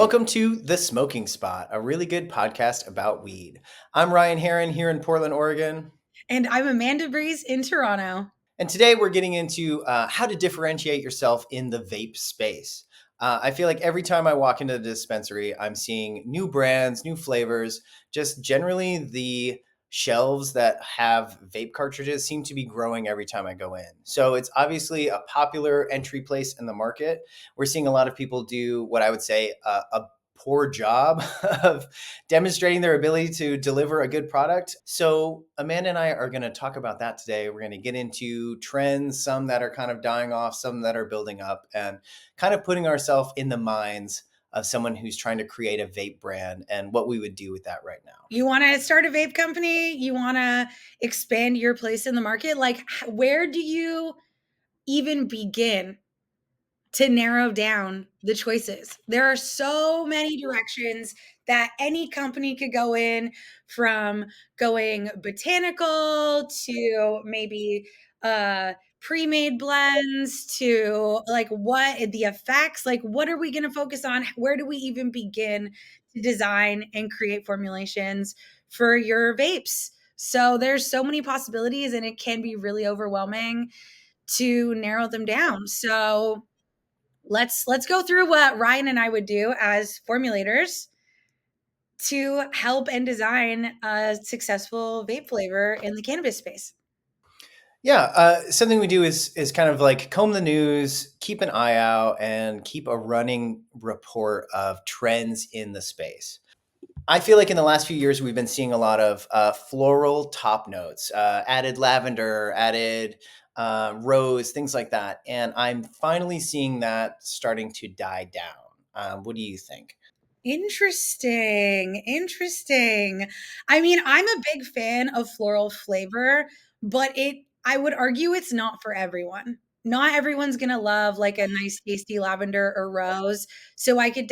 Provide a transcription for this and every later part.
Welcome to The Smoking Spot, a really good podcast about weed. I'm Ryan Herron here in Portland, Oregon. And I'm Amanda Breeze in Toronto. And today we're getting into how to differentiate yourself in the vape space. I feel like every time I walk into the dispensary, I'm seeing new brands, new flavors. Just generally, the shelves that have vape cartridges seem to be growing every time I go in. So it's obviously a popular entry place in the market. We're seeing a lot of people do what I would say a poor job of demonstrating their ability to deliver a good product. So, Amanda and I are going to talk about that today. We're going to get into trends, some that are kind of dying off, some that are building up, and kind of putting ourselves in the minds of someone who's trying to create a vape brand and what we would do with that right now. You want to start a vape company? You want to expand your place in the market? Like, where do you even begin to narrow down the choices? There are so many directions that any company could go in, from going botanical to maybe pre-made blends to like what the effects, like what are we going to focus on? Where do we even begin to design and create formulations for your vapes? So there's so many possibilities and it can be really overwhelming to narrow them down. So let's go through what Ryan and I would do as formulators to help and design a successful vape flavor in the cannabis space. Yeah, something we do is kind of like comb the news, keep an eye out, and keep a running report of trends in the space. I feel like in the last few years, we've been seeing a lot of floral top notes, added lavender, added rose, things like that. And I'm finally seeing that starting to die down. What do you think? Interesting. I mean, I'm a big fan of floral flavor, but I would argue it's not for everyone. Not everyone's gonna love like a nice tasty lavender or rose. So I think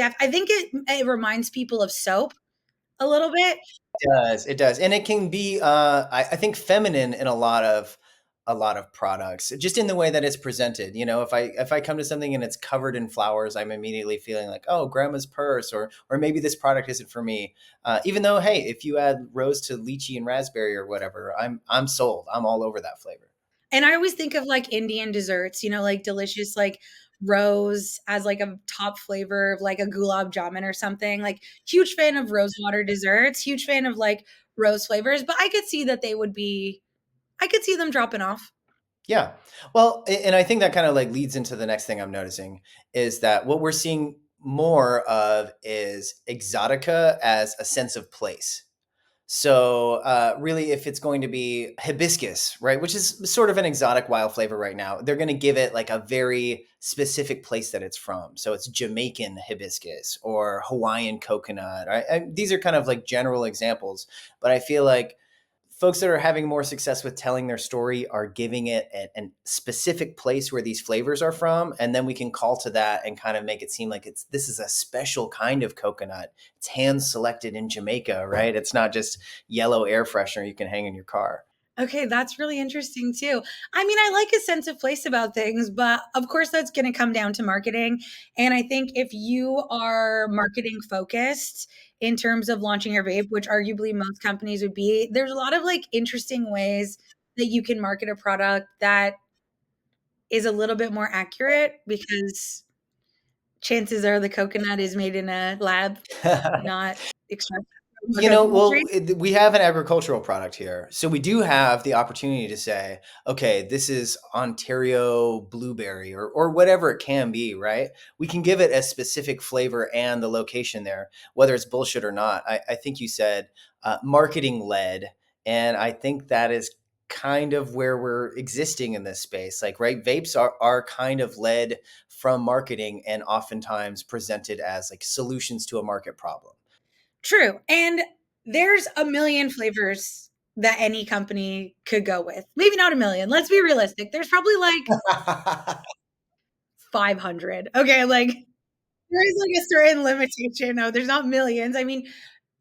it reminds people of soap a little bit. It does, and it can be, I think, feminine in a lot of products, just in the way that it's presented. You know, if I come to something and it's covered in flowers, I'm immediately feeling like, oh, grandma's purse, or maybe this product isn't for me. Even though, hey, if you add rose to lychee and raspberry or whatever, I'm sold. I'm all over that flavor. And I always think of like Indian desserts, like delicious like rose as like a top flavor of like a gulab jamun or something. Like huge fan of rose water desserts, huge fan of like rose flavors, but I could see that I could see them dropping off. Yeah. Well, and I think that kind of like leads into the next thing I'm noticing is that what we're seeing more of is exotica as a sense of place. So, really, if it's going to be hibiscus, right, which is sort of an exotic wild flavor right now, they're going to give it like a very specific place that it's from. So it's Jamaican hibiscus or Hawaiian coconut. Right? These are kind of like general examples, but I feel like folks that are having more success with telling their story are giving it a specific place where these flavors are from, and then we can call to that and kind of make it seem like this is a special kind of coconut. It's hand selected in Jamaica, right? It's not just yellow air freshener you can hang in your car. Okay, that's really interesting too. I mean, I like a sense of place about things, but of course that's going to come down to marketing. And I think if you are marketing focused in terms of launching your vape, which arguably most companies would be, there's a lot of like interesting ways that you can market a product that is a little bit more accurate because chances are the coconut is made in a lab, not extracted from a coconut tree. We have an agricultural product here. So we do have the opportunity to say, okay, this is Ontario blueberry or whatever it can be, right? We can give it a specific flavor and the location there, whether it's bullshit or not. I think you said marketing led. And I think that is kind of where we're existing in this space. Like, right, vapes are kind of led from marketing and oftentimes presented as like solutions to a market problem. True. And there's a million flavors that any company could go with. Maybe not a million. Let's be realistic. There's probably like 500. Okay, like there is like a certain limitation. No, there's not millions. I mean,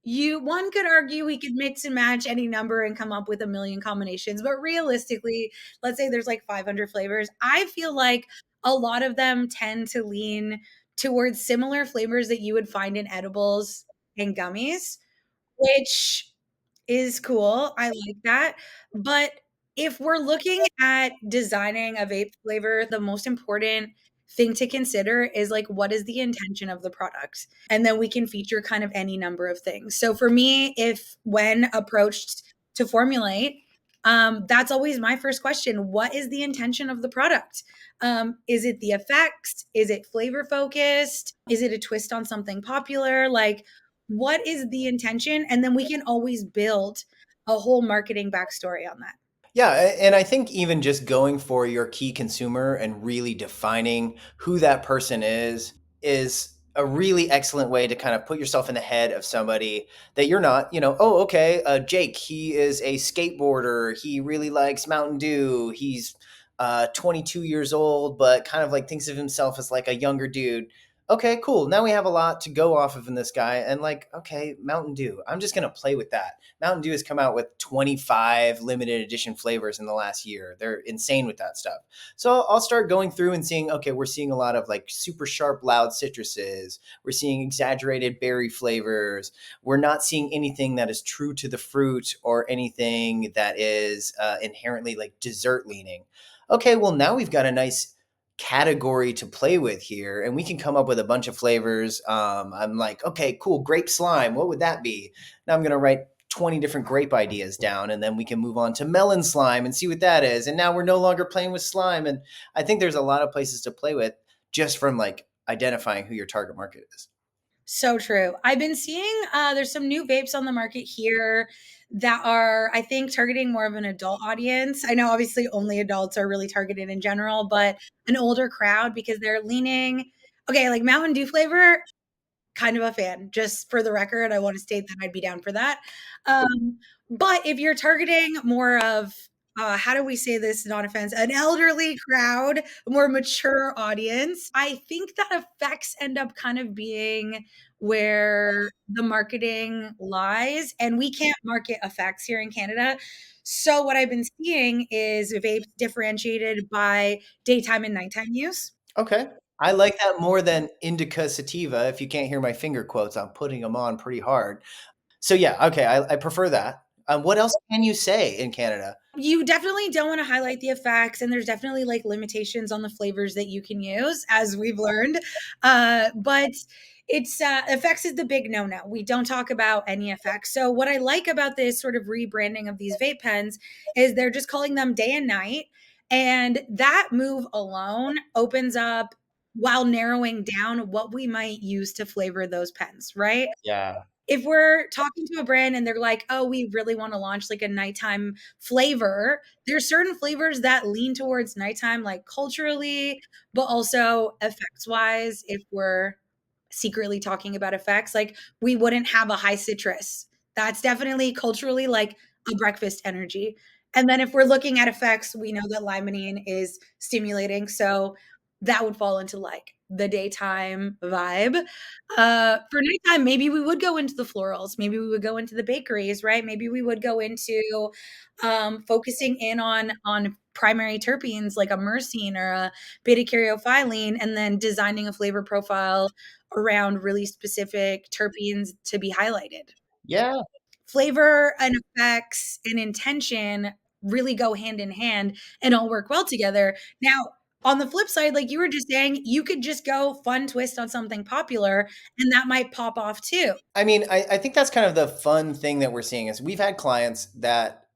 one could argue we could mix and match any number and come up with a million combinations, but realistically, let's say there's like 500 flavors. I feel like a lot of them tend to lean towards similar flavors that you would find in edibles and gummies, which is cool. I like that. But if we're looking at designing a vape flavor, the most important thing to consider is like, what is the intention of the product? And then we can feature kind of any number of things. So for me, if when approached to formulate, that's always my first question. What is the intention of the product? Is it the effects? Is it flavor focused? Is it a twist on something popular? Like, what is the intention? And then we can always build a whole marketing backstory on that. Yeah, and I think even just going for your key consumer and really defining who that person is a really excellent way to kind of put yourself in the head of somebody that you're not, oh, okay, Jake, he is a skateboarder. He really likes Mountain Dew. He's 22 years old, but kind of like thinks of himself as like a younger dude. Okay, cool. Now we have a lot to go off of in this guy. And like, okay, Mountain Dew. I'm just going to play with that. Mountain Dew has come out with 25 limited edition flavors in the last year. They're insane with that stuff. So I'll start going through and seeing, okay, we're seeing a lot of like super sharp, loud citruses. We're seeing exaggerated berry flavors. We're not seeing anything that is true to the fruit or anything that is inherently like dessert leaning. Okay, well, now we've got a nice category to play with here and we can come up with a bunch of flavors. I'm like, okay, cool, grape slime, what would that be? Now I'm going to write 20 different grape ideas down and then we can move on to melon slime and see what that is, and now we're no longer playing with slime. And I think there's a lot of places to play with just from like identifying who your target market is. So true. I've been seeing there's some new vapes on the market here that are, I think, targeting more of an adult audience. I know obviously only adults are really targeted in general, but an older crowd because they're leaning, okay, like Mountain Dew flavor, kind of a fan. Just for the record, I want to state that I'd be down for that. But if you're targeting more of, how do we say this, not offense, an elderly crowd, a more mature audience, I think that effects end up kind of being where the marketing lies. And we can't market effects here in Canada. So what I've been seeing is vapes differentiated by daytime and nighttime use. Okay, I like that more than indica sativa. If you can't hear my finger quotes, I'm putting them on pretty hard. So yeah, okay, I prefer that. What else can you say in Canada? You definitely don't wanna highlight the effects, and there's definitely, like, limitations on the flavors that you can use, as we've learned, but it's, effects is the big no-no. We don't talk about any effects. So what I like about this sort of rebranding of these vape pens is they're just calling them day and night, and that move alone opens up while narrowing down what we might use to flavor those pens, right? Yeah. If we're talking to a brand and they're like, "Oh, we really wanna launch, like, a nighttime flavor," there's certain flavors that lean towards nighttime, like, culturally, but also effects-wise, if we're secretly talking about effects, like, we wouldn't have a high citrus. That's definitely culturally, like, a breakfast energy. And then if we're looking at effects, we know that limonene is stimulating, so that would fall into, like, the daytime vibe. For nighttime, maybe we would go into the florals, maybe we would go into the bakeries, right? Maybe we would go into, focusing in on primary terpenes like a myrcene or a beta-caryophyllene, and then designing a flavor profile around really specific terpenes to be highlighted. Yeah. Flavor and effects and intention really go hand in hand and all work well together. Now, on the flip side, like you were just saying, you could just go fun twist on something popular and that might pop off too. I mean, I think that's kind of the fun thing that we're seeing is we've had clients that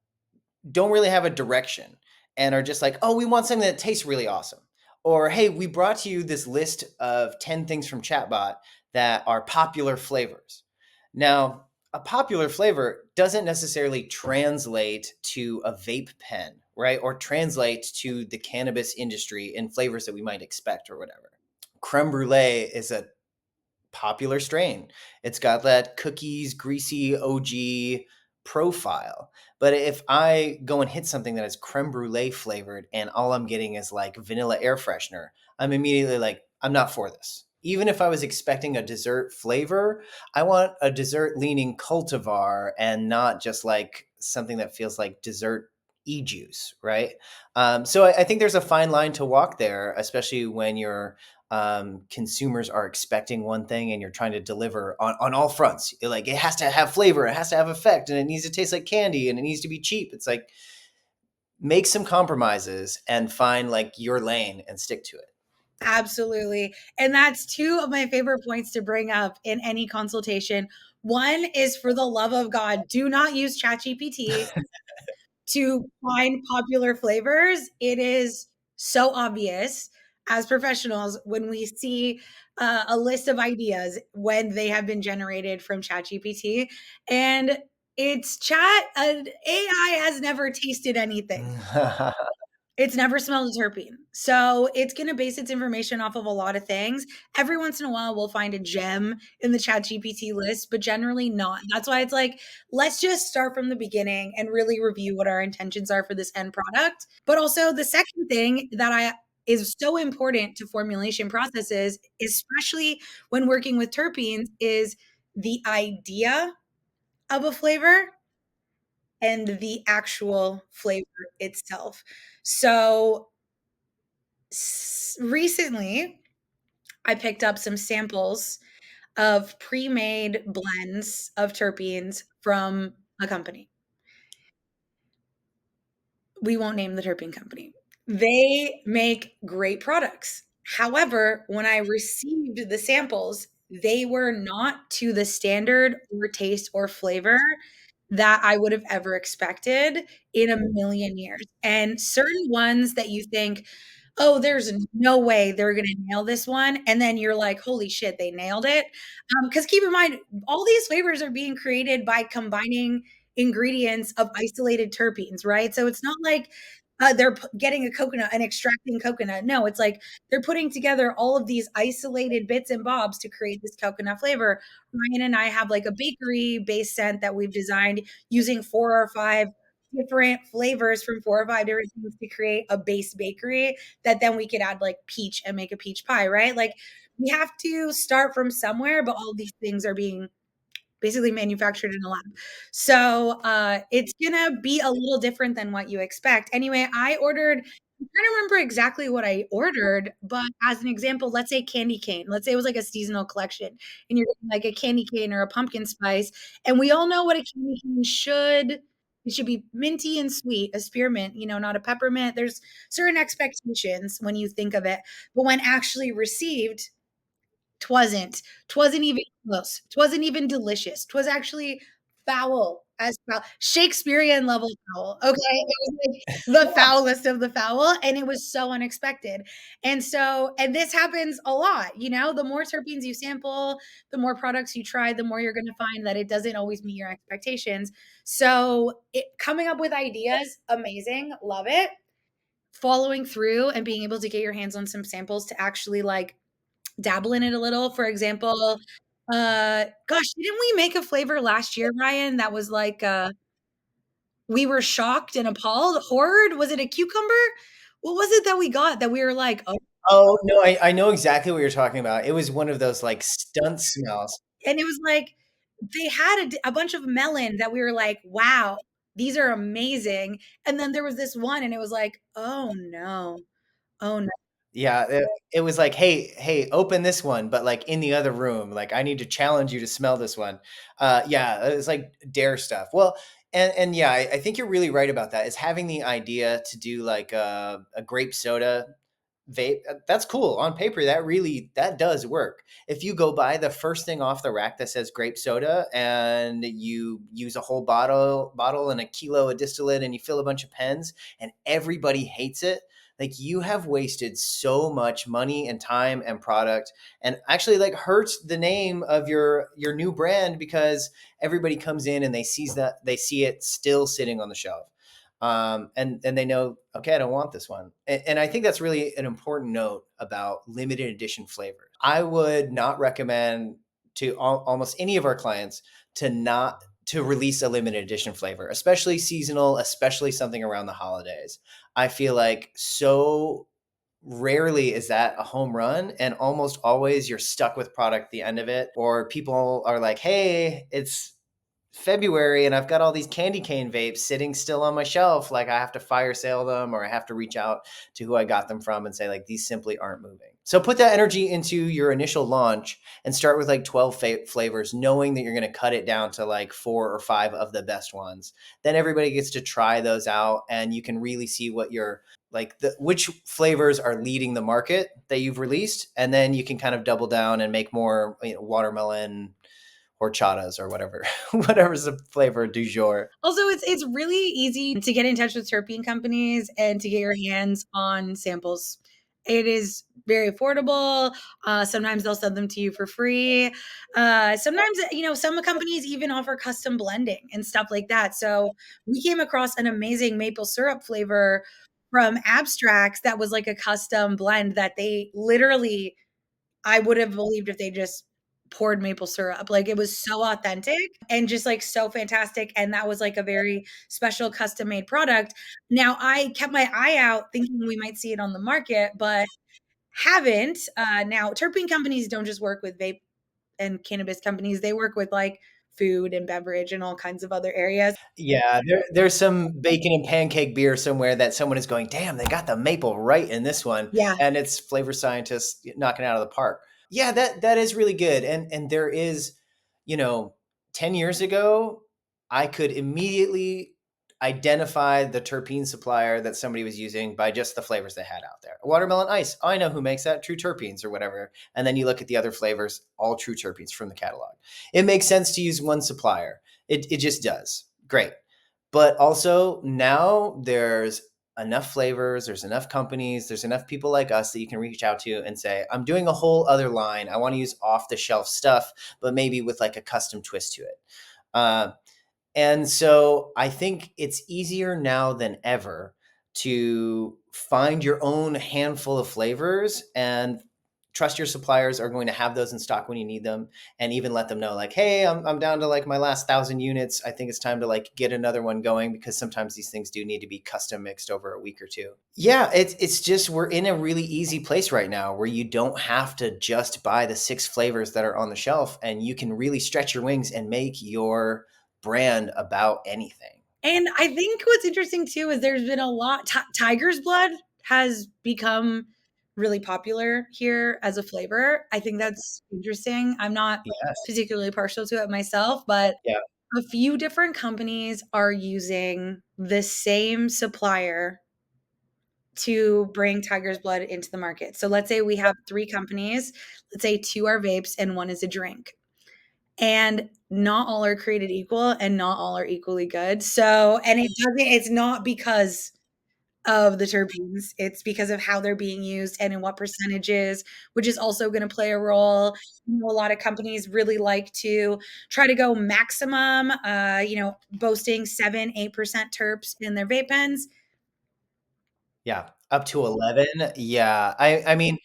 don't really have a direction and are just like, oh, we want something that tastes really awesome. Or, hey, we brought you this list of 10 things from Chatbot that are popular flavors. Now, a popular flavor doesn't necessarily translate to a vape pen, right? Or translate to the cannabis industry in flavors that we might expect or whatever. Creme brulee is a popular strain. It's got that cookies, greasy OG profile. But if I go and hit something that is creme brulee flavored and all I'm getting is like vanilla air freshener, I'm immediately like, I'm not for this. Even if I was expecting a dessert flavor, I want a dessert leaning cultivar and not just like something that feels like dessert e-juice, right? So I think there's a fine line to walk there, especially when your consumers are expecting one thing and you're trying to deliver on all fronts. Like it has to have flavor, it has to have effect, and it needs to taste like candy, and it needs to be cheap. It's like make some compromises and find like your lane and stick to it. Absolutely. And that's two of my favorite points to bring up in any consultation. One is, for the love of God, do not use ChatGPT to find popular flavors. It is so obvious as professionals when we see a list of ideas when they have been generated from ChatGPT, and it's AI has never tasted anything. It's never smelled a terpene. So it's going to base its information off of a lot of things. Every once in a while, we'll find a gem in the chat GPT list, but generally not. That's why it's like, let's just start from the beginning and really review what our intentions are for this end product. But also, the second thing that I is so important to formulation processes, especially when working with terpenes, is the idea of a flavor and the actual flavor itself. So recently, I picked up some samples of pre-made blends of terpenes from a company. We won't name the terpene company. They make great products. However, when I received the samples, they were not to the standard or taste or flavor that I would have ever expected in a million years. And certain ones that you think, oh, there's no way they're gonna nail this one, and then you're like, "Holy shit, they nailed it." Because keep in mind, all these flavors are being created by combining ingredients of isolated terpenes, right? So it's not like, they're getting a coconut and extracting coconut. No, it's like they're putting together all of these isolated bits and bobs to create this coconut flavor. Ryan and I have, like, a bakery-based scent that we've designed using 4 or 5 different flavors from 4 or 5 different things to create a base bakery that then we could add like peach and make a peach pie, right? Like we have to start from somewhere, but all these things are being basically manufactured in a lab. So it's gonna be a little different than what you expect. Anyway, I'm trying to remember exactly what I ordered, but as an example, let's say candy cane. Let's say it was like a seasonal collection, and you're getting like a candy cane or a pumpkin spice, and we all know what a candy cane should. It should be minty and sweet, a spearmint, not a peppermint. There's certain expectations when you think of it, but when actually received, 'twasn't. 'Twasn't even close. 'Twasn't even delicious. 'Twas actually foul as foul, Shakespearean level foul, okay? It was like the foulest of the foul, and it was so unexpected. And this happens a lot, the more terpenes you sample, the more products you try, the more you're gonna find that it doesn't always meet your expectations. So, coming up with ideas, amazing, love it. Following through and being able to get your hands on some samples to actually, like, dabble in it a little. For example, gosh, didn't we make a flavor last year, Ryan, that was like, we were shocked and appalled? Horde? Was it a cucumber? What was it that we got that we were like, "Oh," Oh no, I know exactly what you're talking about. It was one of those like stunt smells. and it was like, they had a bunch of melon that we were like, "Wow, these are amazing." And then there was this one, and it was like, "Oh, no. Oh, no." Yeah, it was like, hey, open this one, but like in the other room. Like I need to challenge you to smell this one. Yeah, it's like dare stuff. Well, and yeah, I think you're really right about that. Is having the idea to do like a grape soda vape. That's cool on paper. That does work. If you go buy the first thing off the rack that says grape soda and you use a whole bottle and a kilo of distillate and you fill a bunch of pens and everybody hates it, like you have wasted so much money and time and product and actually like hurts the name of your new brand because everybody comes in and they see it still sitting on the shelf, and they know, okay, I don't want this one. And I think that's really an important note about limited edition flavors. I would not recommend to almost any of our clients to not to release a limited edition flavor, especially seasonal, especially something around the holidays. I feel like so rarely is that a home run, and almost always you're stuck with product at the end of it, or people are like, hey, it's February and I've got all these candy cane vapes sitting still on my shelf. Like I have to fire sale them or I have to reach out to who I got them from and say, like, these simply aren't moving. So put that energy into your initial launch and start with like 12 flavors, knowing that you're going to cut it down to like 4 or 5 of the best ones. Then everybody gets to try those out and you can really see what your like which flavors are leading the market that you've released, and then you can kind of double down and make more, watermelon horchatas or whatever, whatever's the flavor du jour. Also, it's really easy to get in touch with terpene companies and to get your hands on samples. It is very affordable. Sometimes they'll send them to you for free. Sometimes, some companies even offer custom blending and stuff like that. So we came across an amazing maple syrup flavor from Abstracts that was like a custom blend that they literally, I would have believed if they just poured maple syrup. Like, it was so authentic and just, like, so fantastic, and that was, like, a very special custom-made product. Now, I kept my eye out thinking we might see it on the market, but haven't. Now, terpene companies don't just work with vape and cannabis companies, they work with, like, food and beverage and all kinds of other areas. Yeah, there's some bacon and pancake beer somewhere that someone is going, damn, they got the maple right in this one, Yeah. and it's flavor scientists knocking it out of the park. Yeah, that is really good, and there is, you know, 10 years ago, I could immediately identify the terpene supplier that somebody was using by just the flavors they had out there. Watermelon ice, I know who makes that, True Terpenes or whatever, and then you look at the other flavors, all True Terpenes from the catalog. It makes sense to use one supplier. It just does. Great. But also now there's enough flavors, there's enough companies, there's enough people like us that you can reach out to and say, I'm doing a whole other line. I want to use off the shelf stuff, but maybe with like a custom twist to it. Uh, and so I think it's easier now than ever to find your own handful of flavors and trust your suppliers are going to have those in stock when you need them, and even let them know like, hey, I'm down to like my last 1,000 units. I think it's time to like get another one going, because sometimes these things do need to be custom mixed over a week or two. Yeah, it's just we're in a really easy place right now where you don't have to just buy the 6 flavors that are on the shelf, and you can really stretch your wings and make your brand about anything. And I think what's interesting too is there's been a lot. Tiger's blood has become really popular here as a flavor. I think that's interesting. I'm not Yes. particularly partial to it myself, but Yeah. a few different companies are using the same supplier to bring Tiger's blood into the market. So let's say we have 3 companies. Let's say 2 are vapes and 1 is a drink. And not all are created equal and not all are equally good. So, and it's not because of the terpenes, it's because of how they're being used and in what percentages, which is also going to play a role. A lot of companies really like to try to go maximum, boasting 7-8% terps in their vape pens. Yeah. Up to 11. Yeah. I mean,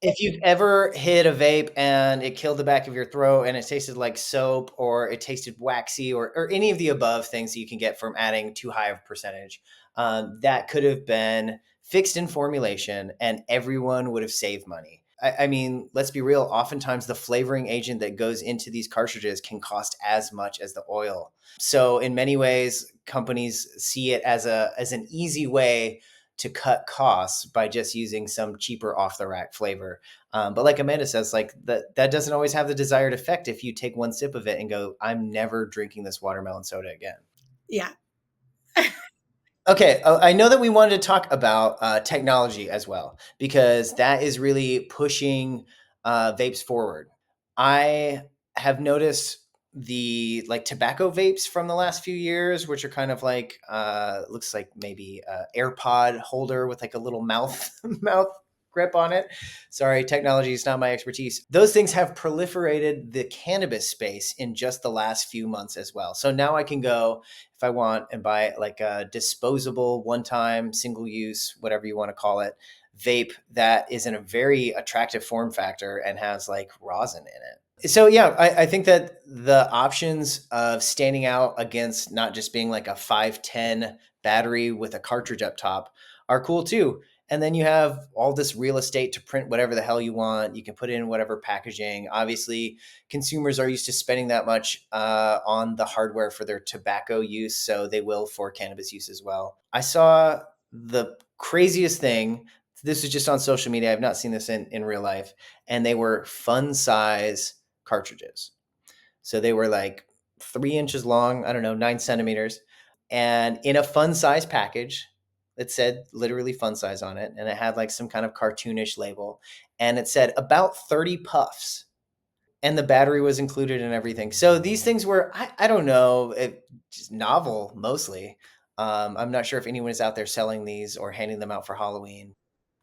if you've ever hit a vape and it killed the back of your throat and it tasted like soap, or it tasted waxy, or any of the above things that you can get from adding too high of a percentage, that could have been fixed in formulation and everyone would have saved money. I mean, let's be real. Oftentimes, the flavoring agent that goes into these cartridges can cost as much as the oil. So, in many ways, companies see it as an easy way to cut costs by just using some cheaper off the rack flavor. But like Amanda says, like that doesn't always have the desired effect if you take one sip of it and go, I'm never drinking this watermelon soda again. Yeah. Okay, I know that we wanted to talk about technology as well, because that is really pushing vapes forward. I have noticed the like tobacco vapes from the last few years, which are kind of like looks like maybe AirPod holder with like a little mouth mouth grip on it. Sorry, technology is not my expertise. Those things have proliferated the cannabis space in just the last few months as well. So now I can go if I want and buy like a disposable, one time, single use, whatever you want to call it, vape that is in a very attractive form factor and has like rosin in it. So yeah, I think that the options of standing out against not just being like a 510 battery with a cartridge up top are cool too. And then you have all this real estate to print whatever the hell you want. You can put it in whatever packaging. Obviously, consumers are used to spending that much on the hardware for their tobacco use, so they will for cannabis use as well. I saw the craziest thing. This is just on social media. I've not seen this in real life. And they were fun size cartridges. So they were like 3 inches long, I don't know, 9 centimeters, and in a fun size package that said literally fun size on it. And it had like some kind of cartoonish label. And it said about 30 puffs. And the battery was included and everything. So these things were, I don't know, just novel mostly. I'm not sure if anyone is out there selling these or handing them out for Halloween.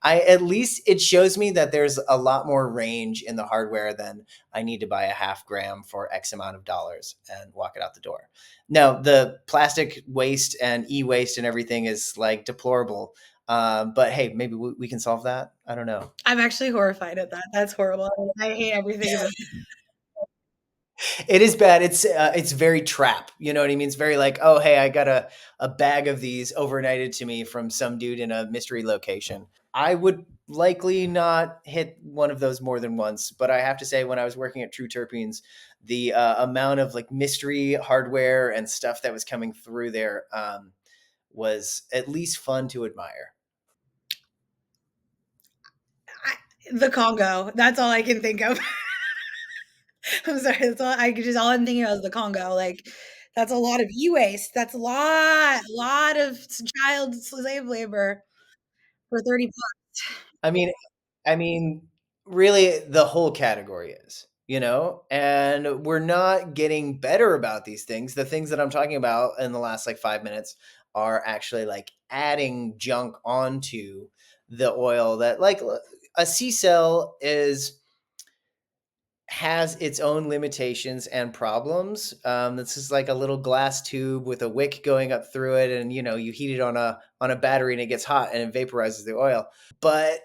I at least it shows me that there's a lot more range in the hardware than I need to buy a half gram for X amount of dollars and walk it out the door. Now, the plastic waste and e-waste and everything is like deplorable. But hey, maybe we can solve that. I don't know. I'm actually horrified at that. That's horrible. I hate everything about It is bad. It's very trap. You know what I mean? It's very like, oh hey, I got a bag of these overnighted to me from some dude in a mystery location. I would likely not hit one of those more than once, but I have to say, when I was working at True Terpenes, the amount of like mystery hardware and stuff that was coming through there was at least fun to admire. the Congo. That's all I can think of. I'm sorry. All I'm thinking of is the Congo. Like, that's a lot of e-waste. That's a lot of child slave labor for 30 bucks. I mean, I mean, really, the whole category is, and we're not getting better about these things. The things that I'm talking about in the last like 5 minutes are actually like adding junk onto the oil that, like, a C cell has its own limitations and problems. This is like a little glass tube with a wick going up through it, and you heat it on a battery and it gets hot and it vaporizes the oil. But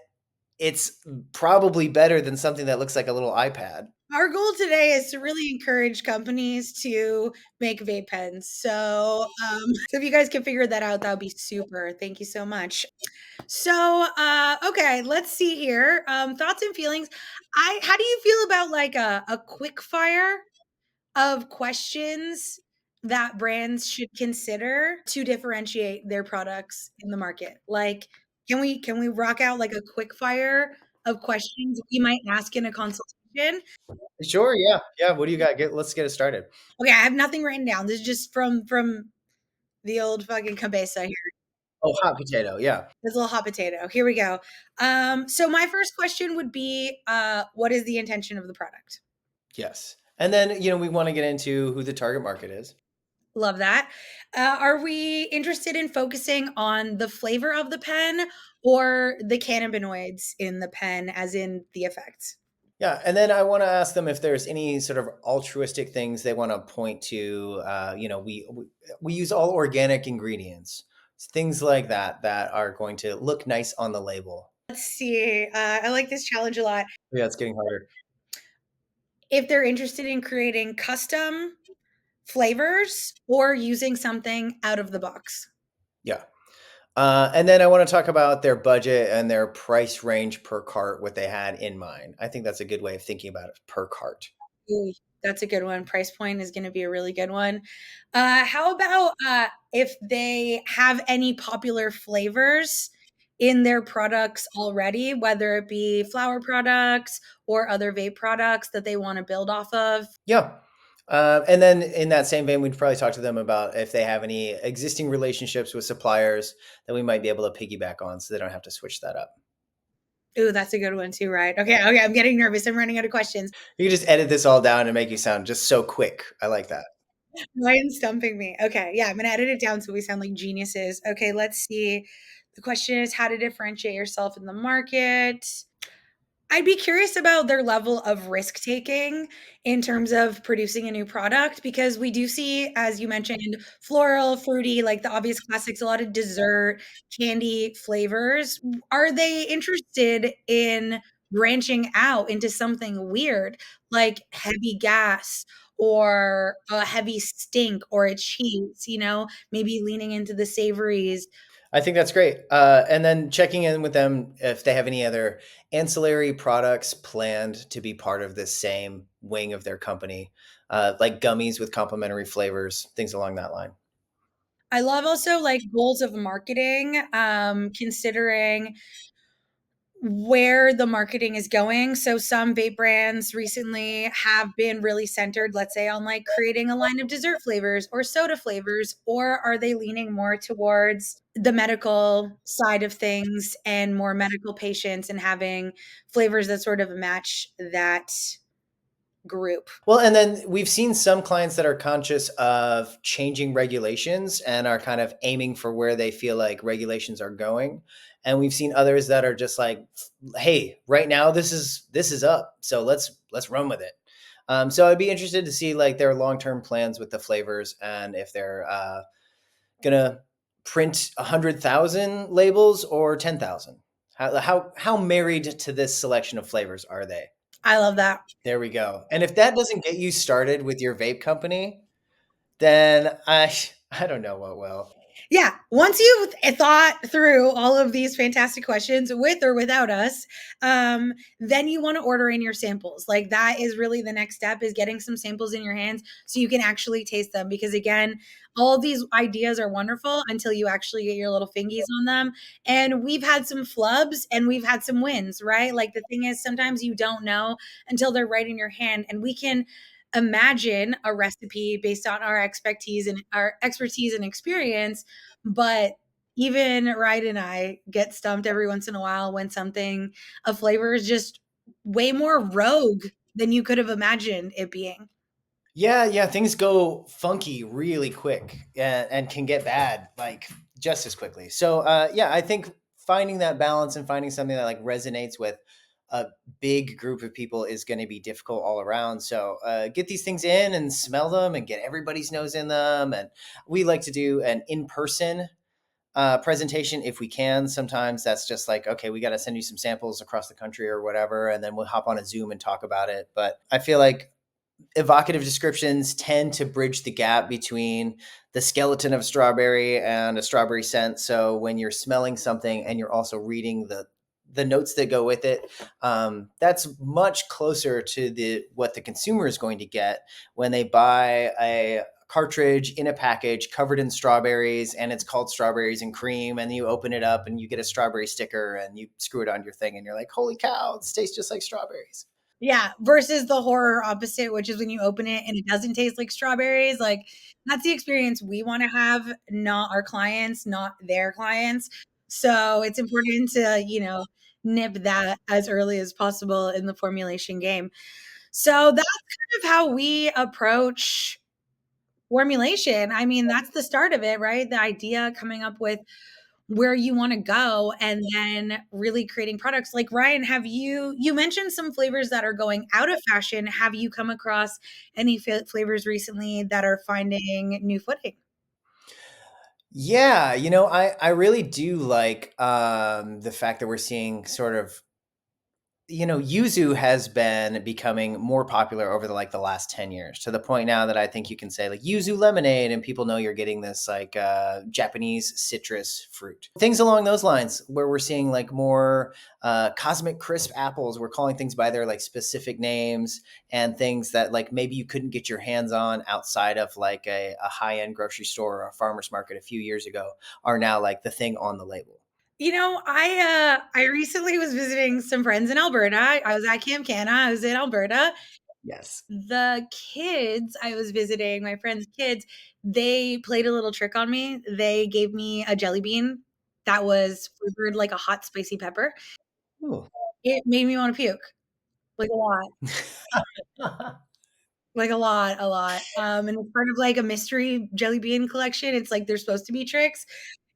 it's probably better than something that looks like a little iPad. Our goal today is to really encourage companies to make vape pens. So if you guys can figure that out, that would be super. Thank you so much. So okay, let's see here. Thoughts and feelings. How do you feel about like a quick fire of questions that brands should consider to differentiate their products in the market? Like, can we rock out like a quick fire of questions we might ask in a consultation? Sure, yeah, yeah. What do you got? Let's get it started. Okay, I have nothing written down. This is just from the old fucking cabeza here. Oh, hot potato, yeah. This little hot potato. Here we go. So my first question would be, what is the intention of the product? Yes. And then, we want to get into who the target market is. Love that. Are we interested in focusing on the flavor of the pen or the cannabinoids in the pen, as in the effects? Yeah, and then I want to ask them if there's any sort of altruistic things they want to point to. We use all organic ingredients, things like that are going to look nice on the label. Let's see. I like this challenge a lot. Yeah, it's getting harder. If they're interested in creating custom flavors or using something out of the box. Yeah. And then I want to talk about their budget and their price range per cart, what they had in mind. I think that's a good way of thinking about it, per cart. Ooh, that's a good one. Price point is going to be a really good one. How about if they have any popular flavors in their products already, whether it be flower products or other vape products that they want to build off of? Yeah. And then in that same vein, we'd probably talk to them about if they have any existing relationships with suppliers that we might be able to piggyback on so they don't have to switch that up. Ooh, that's a good one too, right? Okay, I'm getting nervous. I'm running out of questions. You can just edit this all down and make you sound just so quick. I like that. Ryan's stumping me. Okay, yeah, I'm gonna edit it down so we sound like geniuses. Okay, let's see. The question is how to differentiate yourself in the market. I'd be curious about their level of risk taking in terms of producing a new product because we do see, as you mentioned, floral, fruity, like the obvious classics, a lot of dessert, candy flavors. Are they interested in branching out into something weird like heavy gas or a heavy stink or a cheese, maybe leaning into the savories? I think that's great. And then checking in with them if they have any other ancillary products planned to be part of this same wing of their company, like gummies with complementary flavors, things along that line. I love also like goals of marketing, considering where the marketing is going. So some vape brands recently have been really centered, let's say, on like creating a line of dessert flavors or soda flavors, or are they leaning more towards the medical side of things and more medical patients and having flavors that sort of match that group? Well, and then we've seen some clients that are conscious of changing regulations and are kind of aiming for where they feel like regulations are going. And we've seen others that are just like, hey, right now this is up, so let's run with it. So I'd be interested to see like their long term plans with the flavors and if they're gonna print 100,000 labels or 10,000. How married to this selection of flavors are they? I love that. There we go. And if that doesn't get you started with your vape company, then I don't know what will. Yeah, once you've thought through all of these fantastic questions with or without us, then you want to order in your samples. Like that is really the next step, is getting some samples in your hands so you can actually taste them. Because again, all of these ideas are wonderful until you actually get your little fingies on them. And we've had some flubs and we've had some wins, right? Like the thing is, sometimes you don't know until they're right in your hand, and we can imagine a recipe based on our expertise and experience. But even Ryan and I get stumped every once in a while when something, a flavor is just way more rogue than you could have imagined it being. Yeah, yeah, things go funky really quick and can get bad like just as quickly. So yeah, I think finding that balance and finding something that like resonates with a big group of people is going to be difficult all around. So get these things in and smell them and get everybody's nose in them. And we like to do an in-person presentation if we can. Sometimes that's just like, okay, we got to send you some samples across the country or whatever, and then we'll hop on a Zoom and talk about it. But I feel like evocative descriptions tend to bridge the gap between the skeleton of strawberry and a strawberry scent. So when you're smelling something and you're also reading the notes that go with it, that's much closer to the what the consumer is going to get when they buy a cartridge in a package covered in strawberries and it's called strawberries and cream, and you open it up and you get a strawberry sticker and you screw it on your thing and you're like, holy cow, this tastes just like strawberries. Yeah, versus the horror opposite, which is when you open it and it doesn't taste like strawberries. Like that's the experience we want to have, not our clients, not their clients. So it's important to, nip that as early as possible in the formulation game. So that's kind of how we approach formulation. I mean, that's the start of it, right? The idea, coming up with where you want to go, and then really creating products. Like Ryan, have you mentioned some flavors that are going out of fashion. Have you come across any flavors recently that are finding new footing? Yeah, I really do like the fact that we're seeing sort of yuzu has been becoming more popular over the last 10 years, to the point now that I think you can say like yuzu lemonade and people know you're getting this like Japanese citrus fruit. Things along those lines where we're seeing like more cosmic crisp apples. We're calling things by their like specific names, and things that like maybe you couldn't get your hands on outside of like a high-end grocery store or a farmer's market a few years ago are now like the thing on the label. I recently was visiting some friends in Alberta. I was at Camp Canna. I was in Alberta. Yes. The kids I was visiting, my friend's kids, they played a little trick on me. They gave me a jelly bean that was flavored like a hot spicy pepper. Ooh. It made me want to puke, like a lot. Like a lot. And it's part of like a mystery jelly bean collection. It's like they're supposed to be tricks.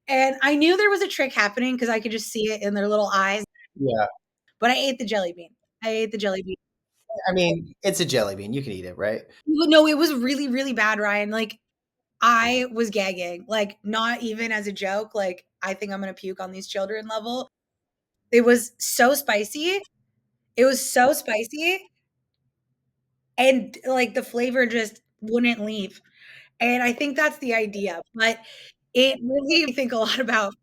And I knew there was a trick happening because I could just see it in their little eyes, Yeah. but I ate the jelly bean. I ate the jelly bean. I mean, it's a jelly bean. You can eat it, right? Well, no, it was really, really bad, Ryan. Like I was gagging, like not even as a joke. Like I think I'm gonna puke on these children level. It was so spicy. It was so spicy, and like the flavor just wouldn't leave. And I think that's the idea. But it really think a lot about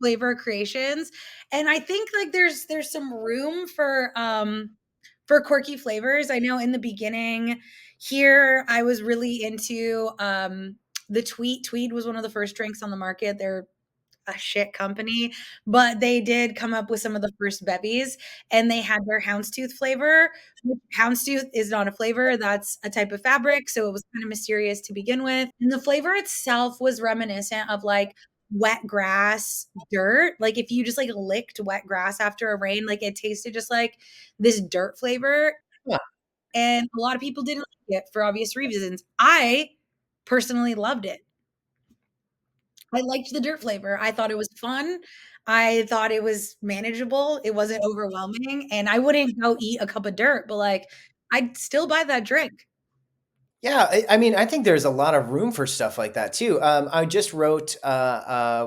flavor creations. And I think like there's some room for quirky flavors. I know in the beginning here I was really into the tweet. Tweed was one of the first drinks on the market. They're a shit company, but they did come up with some of the first bevies, and they had their houndstooth flavor. Houndstooth is not a flavor, that's a type of fabric, so it was kind of mysterious to begin with. And the flavor itself was reminiscent of like wet grass dirt. Like if you just like licked wet grass after a rain, like it tasted just like this dirt flavor. Huh. And a lot of people didn't like it for obvious reasons. I personally loved it. I liked the dirt flavor. I thought it was fun. I thought it was manageable. It wasn't overwhelming, and I wouldn't go eat a cup of dirt, but, like, I'd still buy that drink. Yeah, I mean, I think there's a lot of room for stuff like that too. I just wrote,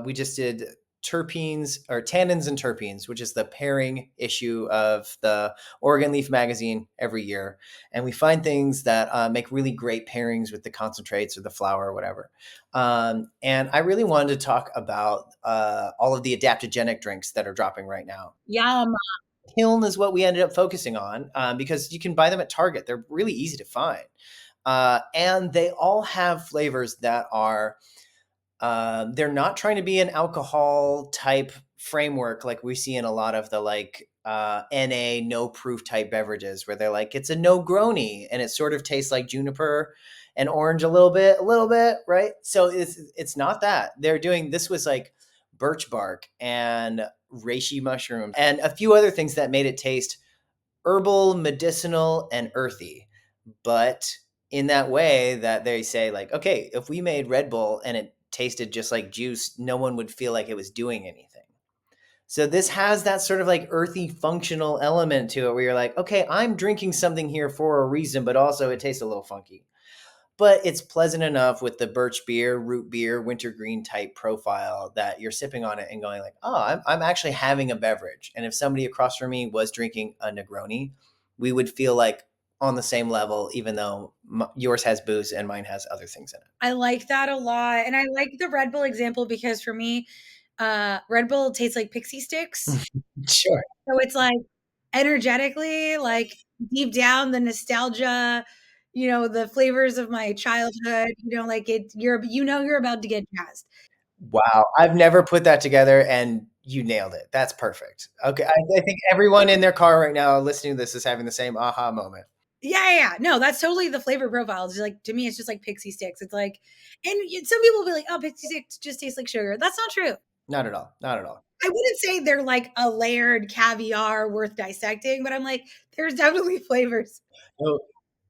we just did terpenes or tannins and terpenes, which is the pairing issue of the Oregon Leaf magazine every year, and we find things that make really great pairings with the concentrates or the flower or whatever. And I really wanted to talk about all of the adaptogenic drinks that are dropping right now. Yum. Hiln is what we ended up focusing on because you can buy them at Target. They're really easy to find. And they all have flavors that are they're not trying to be an alcohol type framework like we see in a lot of the like NA no proof type beverages where they're like it's a no grony and it sort of tastes like juniper and orange a little bit, right? So it's not that. They're doing this was like birch bark and reishi mushrooms and a few other things that made it taste herbal, medicinal, and earthy. But in that way that they say, like, okay, if we made Red Bull and it tasted just like juice, no one would feel like it was doing anything. So this has that sort of like earthy functional element to it where you're like, okay, I'm drinking something here for a reason, but also it tastes a little funky. But it's pleasant enough with the birch beer, root beer, wintergreen type profile that you're sipping on it and going like, oh, I'm actually having a beverage. And if somebody across from me was drinking a Negroni, we would feel like on the same level, even though yours has booze and mine has other things in I like that a lot, and I like the Red Bull example because for me, Red Bull tastes like Pixie Sticks. it. Sure. So it's like energetically, like deep down, the nostalgia, the flavors of my childhood, like you're about to get jazzed. Wow. I've never put that together and you nailed it. That's perfect. Okay. I think everyone in their car right now listening to this is having the same aha moment. Yeah, yeah, yeah. No, that's totally the flavor profile. It's like to me, it's just like Pixie Sticks. It's like, and some people will be like, "Oh, Pixie Sticks just tastes like sugar." That's not true. Not at all. Not at all. I wouldn't say they're like a layered caviar worth dissecting, but I'm like, there's definitely flavors. Oh,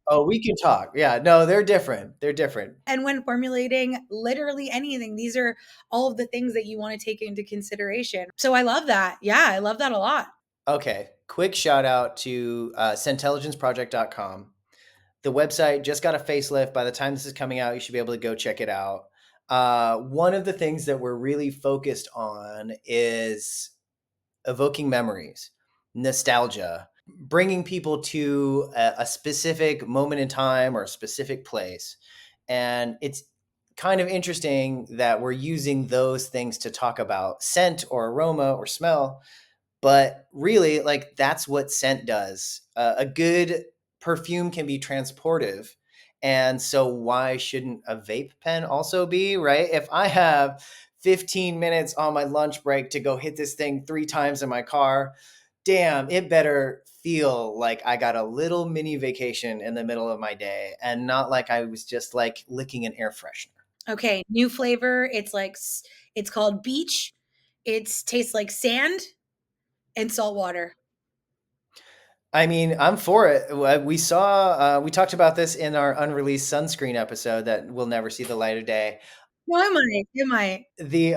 oh, we can talk. Yeah. No, they're different. They're different. And when formulating literally anything, these are all of the things that you want to take into consideration. So I love that. Yeah, I love that a lot. Okay, quick shout out to centelligenceproject.com. The website just got a facelift. By the time this is coming out, you should be able to go check it out. One of the things that we're really focused on is evoking memories, nostalgia, bringing people to a specific moment in time or a specific place. And it's kind of interesting that we're using those things to talk about scent or aroma or smell, but really like that's what scent does. A good perfume can be transportive, and so why shouldn't a vape pen also be, right? If I have 15 minutes on my lunch break to go hit this thing 3 times in my car, damn, it better feel like I got a little mini vacation in the middle of my day and not like I was just like licking an air freshener. Okay, new flavor. It's called beach. It tastes like sand and salt water. I mean, I'm for it. We talked about this in our unreleased sunscreen episode that will never see the light of day. No, I might. It might. The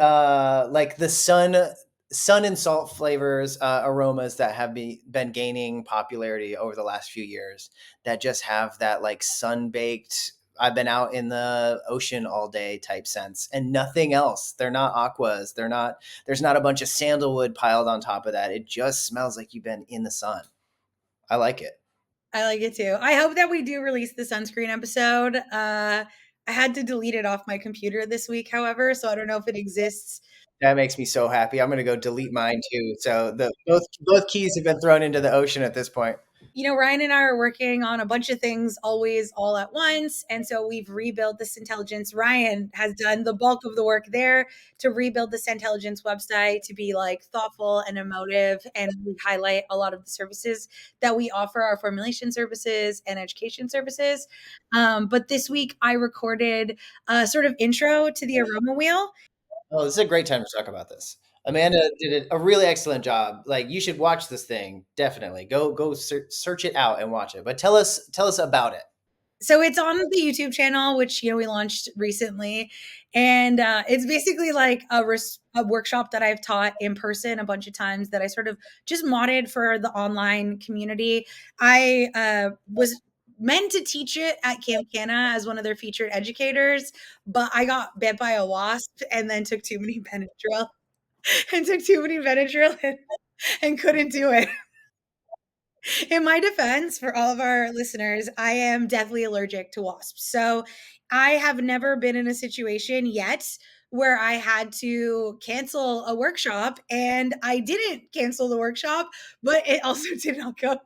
like the sun and salt flavors, aromas that have been gaining popularity over the last few years that just have that like sun baked. I've been out in the ocean all day type sense and nothing else. They're not aquas. They're not. There's not a bunch of sandalwood piled on top of that. It just smells like you've been in the sun. I like it. I like it too. I hope that we do release the sunscreen episode. I had to delete it off my computer this week, however, so I don't know if it exists That makes me so happy. I'm gonna go delete mine too. So the both keys have been thrown into the ocean at this point. You know, Ryan and I are working on a bunch of things always all at once. And so we've rebuilt this intelligence. Ryan has done the bulk of the work there to rebuild this intelligence website to be like thoughtful and emotive and really highlight a lot of the services that we offer, our formulation services and education services. But this week I recorded a sort of intro to the aroma wheel. Oh, this is a great time to talk about this. Amanda did a really excellent job. Like you should watch this thing. Definitely go search it out and watch it. But tell us about it. So it's on the YouTube channel, which we launched recently, and it's basically like a workshop that I've taught in person a bunch of times that I sort of just modded for the online community. I was meant to teach it at Camp Canna as one of their featured educators, but I got bit by a wasp and then took too many Benadryl and took too many Benadryl and couldn't do it. In my defense, for all of our listeners, I am deathly allergic to wasps. So I have never been in a situation yet where I had to cancel a workshop, and I didn't cancel the workshop, but it also did not go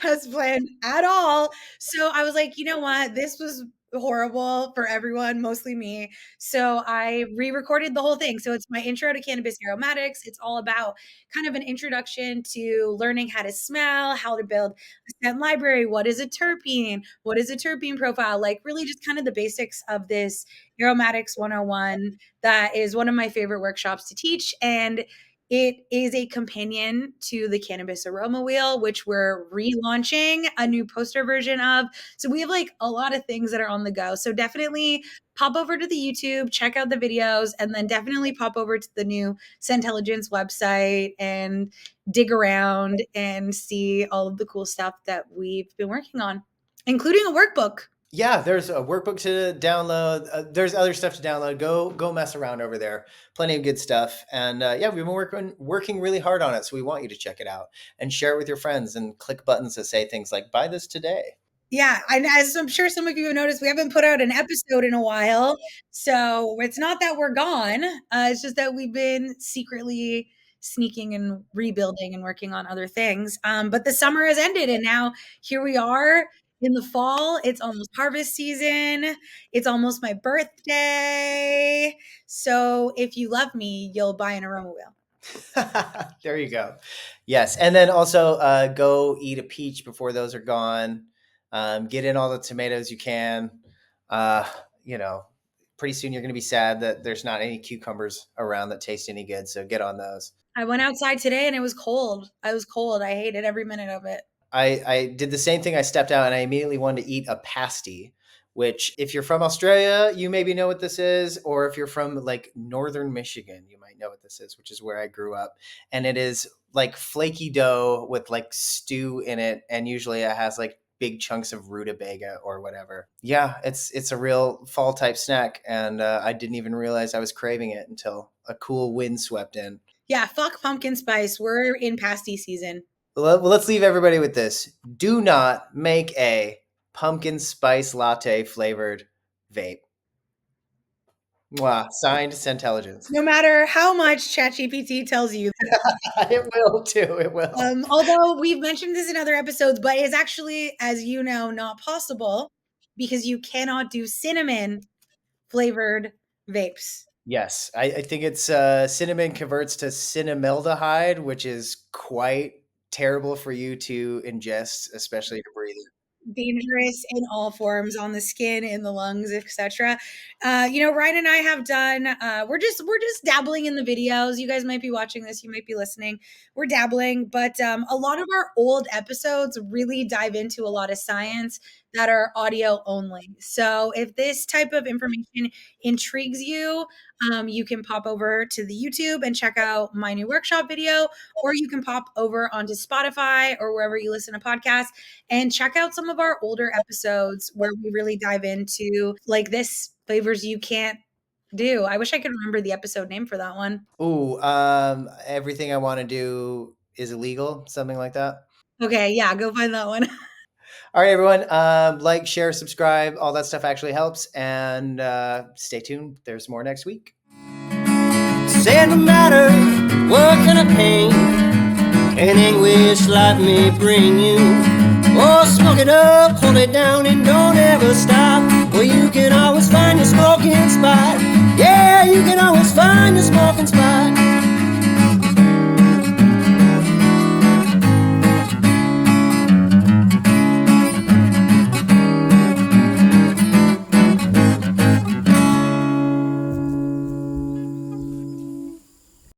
as planned at all. So I was like, you know what? This was horrible for everyone, mostly me. So I re recorded the whole thing. So it's my intro to cannabis aromatics. It's all about kind of an introduction to learning how to smell, how to build a scent library. What is a terpene? What is a terpene profile? Like, really, just kind of the basics of this aromatics 101. That is one of my favorite workshops to teach. And it is a companion to the Cannabis Aroma Wheel, which we're relaunching a new poster version of. So we have like a lot of things that are on the go. So definitely pop over to the YouTube, check out the videos, and then definitely pop over to the new Scenttelligence website and dig around and see all of the cool stuff that we've been working on, including a workbook. Yeah, there's a workbook to download. There's other stuff to download. Go mess around over there. Plenty of good stuff. And yeah, we've been working really hard on it. So we want you to check it out and share it with your friends and click buttons that say things like "Buy this today." Yeah, and as I'm sure some of you have noticed, we haven't put out an episode in a while. So it's not that we're gone. It's just that we've been secretly sneaking and rebuilding and working on other things. But the summer has ended, and now here we are in the fall. It's almost harvest season. It's almost my birthday. So if you love me, you'll buy an aroma wheel. There you go. Yes, and then also go eat a peach before those are gone. Get in all the tomatoes you can. Uh, you know, pretty soon you're going to be sad that there's not any cucumbers around that taste any good. So get on those. I went outside today and it was cold. I was cold. I hated every minute of it. I did the same thing. I stepped out and I immediately wanted to eat a pasty, which if you're from Australia, you maybe know what this is, or if you're from like northern Michigan, you might know what this is, which is where I grew up. And it is like flaky dough with like stew in it, and usually it has like big chunks of rutabaga or whatever. Yeah, it's a real fall type snack, and I didn't even realize I was craving it until a cool wind swept in. Yeah, fuck pumpkin spice. We're in pasty season. Well, let's leave everybody with this. Do not make a pumpkin spice latte flavored vape. Mwah. Signed, Scenttelligence. No matter how much ChatGPT tells you. It will too. It will. Although we've mentioned this in other episodes, but it's actually, as you know, not possible because you cannot do cinnamon flavored vapes. Yes, I think it's cinnamon converts to cinnamaldehyde, which is quite terrible for you to ingest, especially to breathe. Dangerous in all forms on the skin, in the lungs, etc. Ryan and I have done. We're just dabbling in the videos. You guys might be watching this. You might be listening. We're dabbling, but a lot of our old episodes really dive into a lot of science that are audio only. So if this type of information intrigues you, you can pop over to the YouTube and check out my new workshop video, or you can pop over onto Spotify or wherever you listen to podcasts and check out some of our older episodes where we really dive into like this flavors you can't do. I wish I could remember the episode name for that one. Ooh, everything I want to do is illegal, something like that. Okay, yeah, go find that one. All right, everyone. Like, share, subscribe. All that stuff actually helps. And stay tuned. There's more next week. Said no matter what kind of pain and anguish life may bring you, oh, smoke it up, hold it down, and don't ever stop. Well, you can always find your smoking spot. Yeah, you can always find your smoking spot.